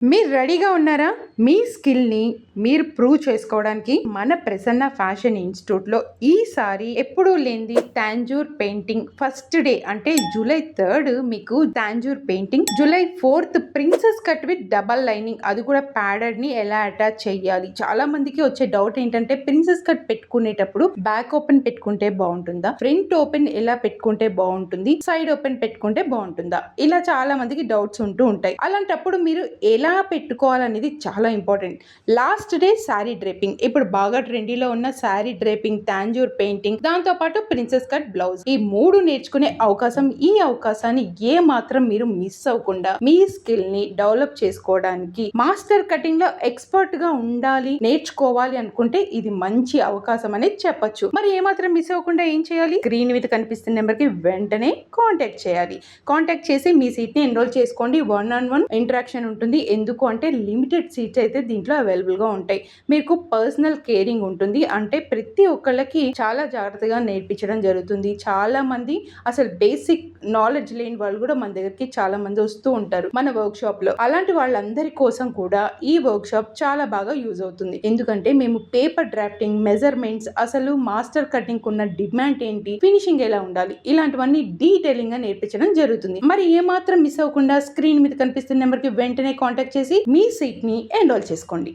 మీరు రెడీగా ఉన్నారా? మీ స్కిల్‌ని మీరు ప్రూవ్ చేసుకోవడానికి మన ప్రసన్న ఫ్యాషన్ ఇన్‌స్టిట్యూట్‌లో ఈసారి ఎప్పుడూ లేనిది తాంజూర్ పెయింటింగ్ ఫస్ట్ డే అంటే జూలై 3 మీకు Tanjore painting, July 4 princess cut with double lining, అది కూడా ప్యాడెడ్‌ని ఎలా అటాచ్ చేయాలి. చాలా మందికి వచ్చే డౌట్ ఏంటంటే ప్రిన్సెస్ కట్ పెట్టుకునేటప్పుడు బ్యాక్ ఓపెన్ పెట్టుకుంటే బాగుంటుందా, ఫ్రంట్ ఓపెన్ ఎలా పెట్టుకుంటే బాగుంటుంది, సైడ్ ఓపెన్ పెట్టుకుంటే బాగుంటుందా, ఇలా చాలా మందికి డౌట్స్ ఉంటూ ఉంటాయి. అలాంటప్పుడు మీరు ఎలా పెట్టుకోవాలనేది చాలా important. Last day sari draping, ఇప్పుడు బాగా ట్రెండీలో ఉన్న శారీ డ్రేపింగ్, తాంజూర్ పెయింటింగ్, దాంతో పాటు ప్రిన్సెస్ కట్ బ్లౌజ్, ఈ 3 నేర్చుకునే అవకాశం. ఈ అవకాశాన్ని ఏ మాత్రం మీరు మిస్ అవ్వకుండా మీ స్కిల్ ని డెవలప్ చేసుకోవడానికి, మాస్టర్ కటింగ్ లో ఎక్స్పర్ట్ గా ఉండాలి, నేర్చుకోవాలి అనుకుంటే ఇది మంచి అవకాశం అనేది చెప్పొచ్చు. మరి ఏ మాత్రం మిస్ అవ్వకుండా ఏం చేయాలి? స్క్రీన్ మీద కనిపిస్తున్న నెంబర్ కి వెంటనే కాంటాక్ట్ చేయాలి. కాంటాక్ట్ చేసి మీ సీట్ ని ఎన్రోల్ చేసుకోండి. 1-on-1 ఇంటరాక్షన్ ఉంటుంది. ఎందుకు అంటే లిమిటెడ్ సీట్స్ అయితే దీంట్లో అవైలబుల్గా ఉంటాయి. మీకు పర్సనల్ కేరింగ్ ఉంటుంది. అంటే ప్రతి ఒక్కళ్ళకి చాలా జాగ్రత్తగా నేర్పించడం జరుగుతుంది. చాలా మంది అసలు బేసిక్ నాలెడ్జ్ లేని వాళ్ళు కూడా మన దగ్గరికి చాలా మంది వస్తూ ఉంటారు మన వర్క్ షాప్ లో. అలాంటి వాళ్ళందరి కోసం కూడా ఈ వర్క్ షాప్ చాలా బాగా యూజ్ అవుతుంది. ఎందుకంటే మేము పేపర్ డ్రాఫ్టింగ్, మెజర్మెంట్స్, అసలు మాస్టర్ కటింగ్ ఉన్న డిమాండ్ ఏంటి, ఫినిషింగ్ ఎలా ఉండాలి, ఇలాంటివన్నీ డీటెయిలింగ్ గా నేర్పించడం జరుగుతుంది. మరి ఏ మాత్రం మిస్ అవ్వకుండా స్క్రీన్ మీద కనిపిస్తున్న నెంబర్ కి వెంటనే కాంటాక్ట్ చేసి మీ సీట్ ని ఎన్రోల్ చేసుకోండి.